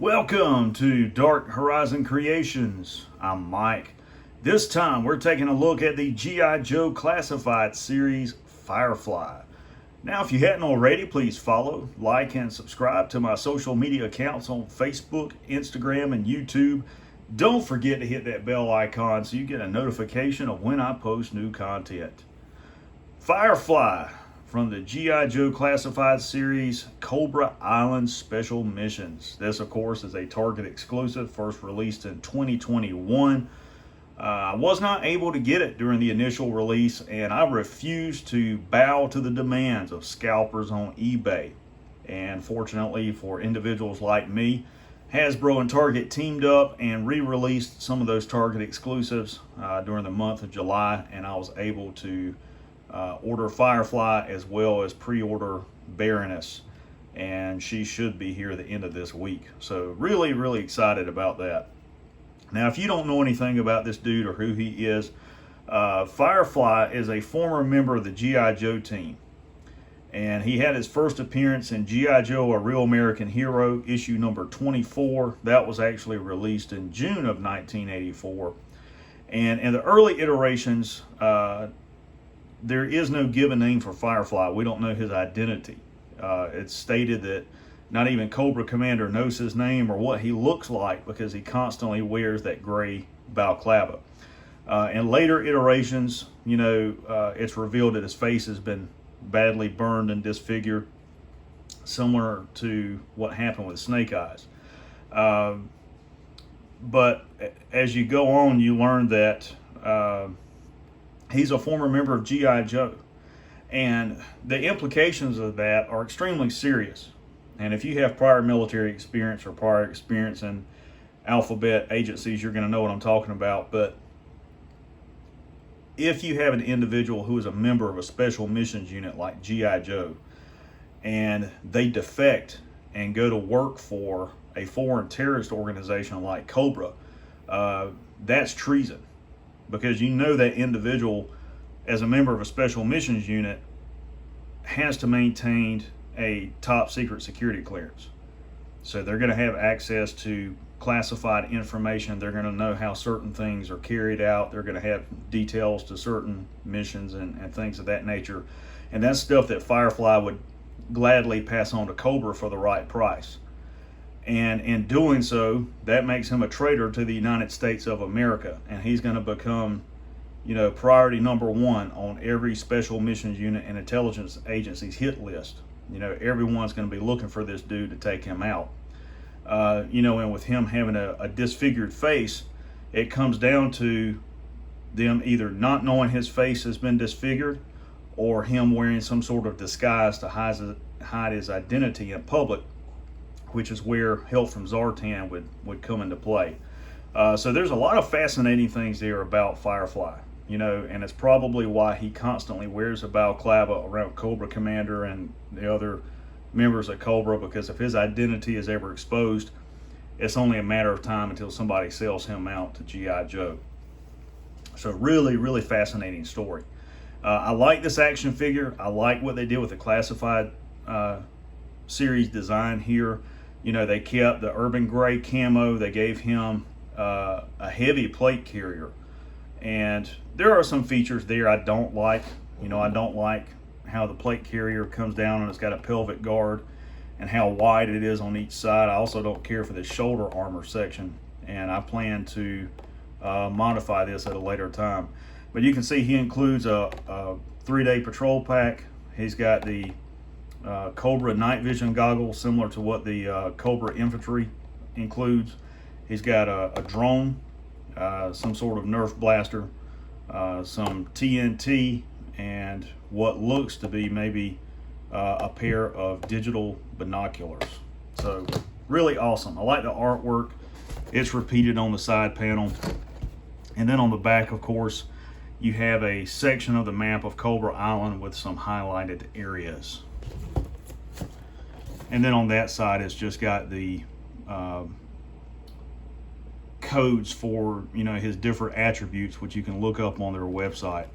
Welcome to Dark Horizon Creations. I'm Mike. This time we're taking a look at the G.I. Joe classified series Firefly. Now, if you hadn't already, please follow, like, and subscribe to my social media accounts on Facebook, Instagram, and YouTube. Don't forget to hit that bell icon so you get a notification of when I post new content. Firefly from the G.I. Joe classified series Cobra Island Special Missions. This, of course, is a Target exclusive, first released in 2021. I was not able to get it during the initial release, and I refused to bow to the demands of scalpers on eBay. And fortunately for individuals like me, Hasbro and Target teamed up and re-released some of those Target exclusives during the month of July, and I was able to order Firefly as well as pre-order Baroness, and she should be here at the end of this week. So really excited about that. Now, if you don't know anything about this dude or who he is, Firefly is a former member of the G.I. Joe team, and he had his first appearance in G.I. Joe, A Real American Hero, issue number 24. That was actually released in June of 1984. And in the early iterations, there is no given name for Firefly. We don't know his identity. It's stated that not even Cobra Commander knows his name or what he looks like because he constantly wears that gray balaclava. In later iterations, it's revealed that his face has been badly burned and disfigured, similar to what happened with Snake Eyes. But as you go on, you learn that he's a former member of G.I. Joe, and the implications of that are extremely serious. And if you have prior military experience or prior experience in alphabet agencies, you're going to know what I'm talking about. But if you have an individual who is a member of a special missions unit like G.I. Joe, and they defect and go to work for a foreign terrorist organization like Cobra, that's treason. Because you know that individual, as a member of a special missions unit, has to maintain a top secret security clearance. So they're going to have access to classified information. They're going to know how certain things are carried out. They're going to have details to certain missions and things of that nature. And that's stuff that Firefly would gladly pass on to Cobra for the right price. And in doing so, that makes him a traitor to the United States of America. And he's going to become, priority number one on every special missions unit and intelligence agency's hit list. Everyone's going to be looking for this dude to take him out. And with him having a disfigured face, it comes down to them either not knowing his face has been disfigured or him wearing some sort of disguise to hide his identity in public, which is where help from Zartan would come into play. So there's a lot of fascinating things there about Firefly, and it's probably why he constantly wears a balaclava around Cobra Commander and the other members of Cobra, because if his identity is ever exposed, it's only a matter of time until somebody sells him out to G.I. Joe. So really fascinating story. I like this action figure. I like what they did with the classified series design here. They kept the urban gray camo. They gave him a heavy plate carrier. And there are some features there I don't like. I don't like how the plate carrier comes down and it's got a pelvic guard and how wide it is on each side. I also don't care for the shoulder armor section, and I plan to modify this at a later time. But you can see he includes a 3-day patrol pack. He's got the Cobra night vision goggles, similar to what the Cobra infantry includes. He's got a drone, some sort of Nerf blaster, some TNT, and what looks to be maybe a pair of digital binoculars. So really awesome. I like the artwork. It's repeated on the side panel. And then on the back, of course, you have a section of the map of Cobra Island with some highlighted areas. And then on that side, it's just got the codes for his different attributes, which you can look up on their website.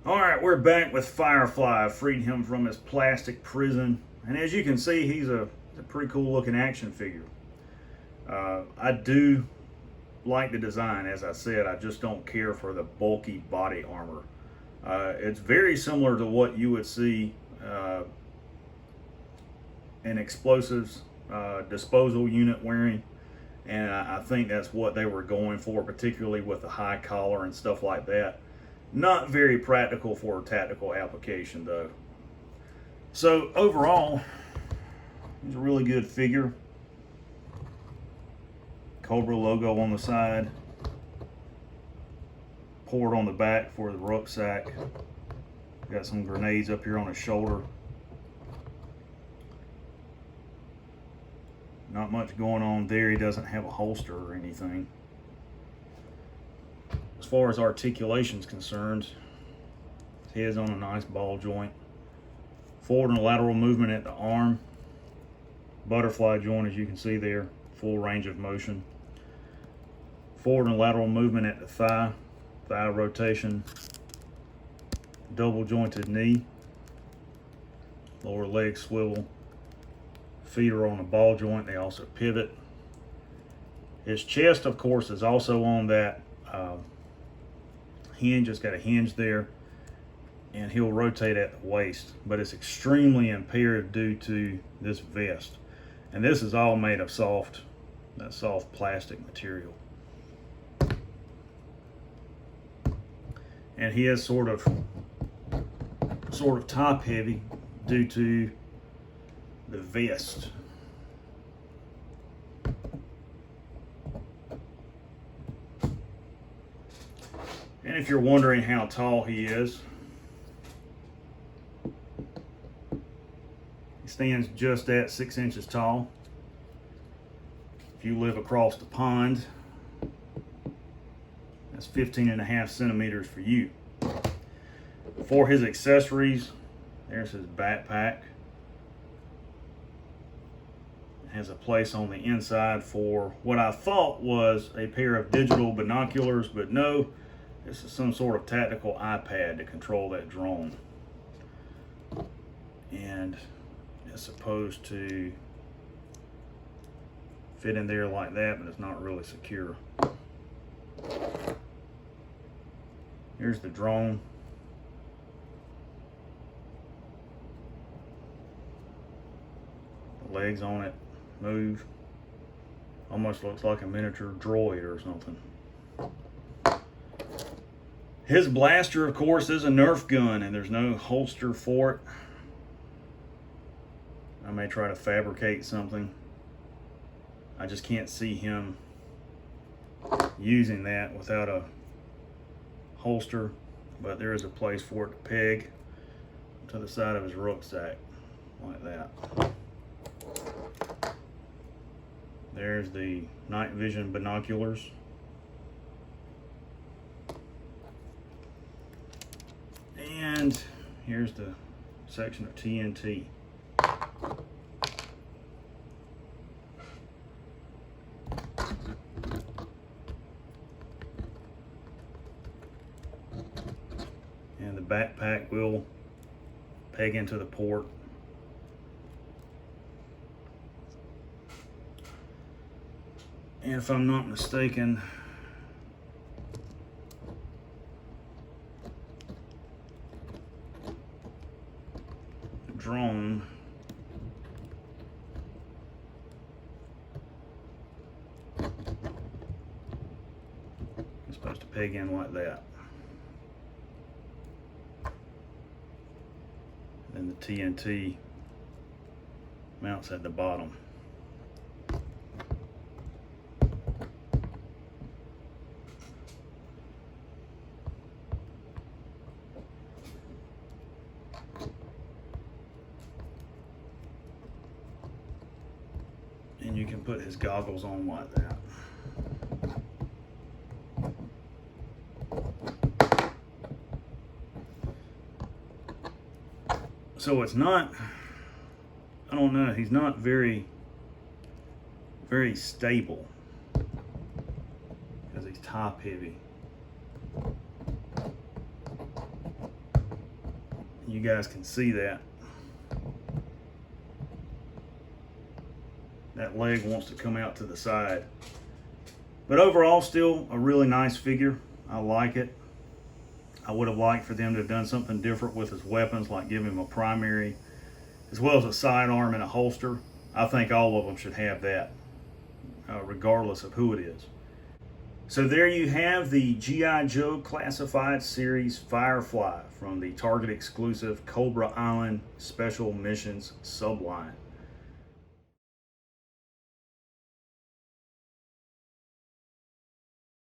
All right, we're back with Firefly. I freed him from his plastic prison, and as you can see, he's a It's a pretty cool looking action figure. I do like the design. As I said, I just don't care for the bulky body armor. It's very similar to what you would see an explosives disposal unit wearing, and I think that's what they were going for, particularly with the high collar and stuff like that. Not very practical for tactical application though. So overall, it's a really good figure. Cobra logo on the side, port on the back for the rucksack. Got some grenades up here on his shoulder. Not much going on there. He doesn't have a holster or anything. As far as articulation is concerned, his head's on a nice ball joint. Forward and lateral movement at the arm. Butterfly joint, as you can see there, full range of motion. Forward and lateral movement at the thigh, thigh rotation. Double jointed knee. Lower leg swivel. Feet are on a ball joint, they also pivot. His chest, of course, is also on that hinge. It's got a hinge there, and he'll rotate at the waist, but it's extremely impaired due to this vest. And this is all made of that soft plastic material. And he is sort of top heavy due to the vest. And if you're wondering how tall he is, he stands just at 6 inches tall. If you live across the pond, that's 15.5 centimeters for you. For his accessories, there's his backpack. Has a place on the inside for what I thought was a pair of digital binoculars, but no, this is some sort of tactical iPad to control that drone. And it's supposed to fit in there like that, but it's not really secure. Here's the drone. The legs on it move. Almost looks like a miniature droid or something. His blaster, of course, is a Nerf gun, and there's no holster for it. I may try to fabricate something. I just can't see him using that without a holster, but there is a place for it to peg to the side of his rucksack like that. There's the night vision binoculars. And here's the section of TNT. And the backpack will peg into the port. And if I'm not mistaken, the drone is supposed to peg in like that. And the TNT mounts at the bottom. And you can put his goggles on like that. So it's not, I don't know, he's not very stable because he's top heavy. You guys can see that. That leg wants to come out to the side. But overall, still a really nice figure. I like it. I would have liked for them to have done something different with his weapons, like give him a primary as well as a sidearm and a holster. I think all of them should have that, regardless of who it is. So there you have the G.I. Joe Classified Series Firefly from the Target Exclusive Cobra Island Special Missions subline.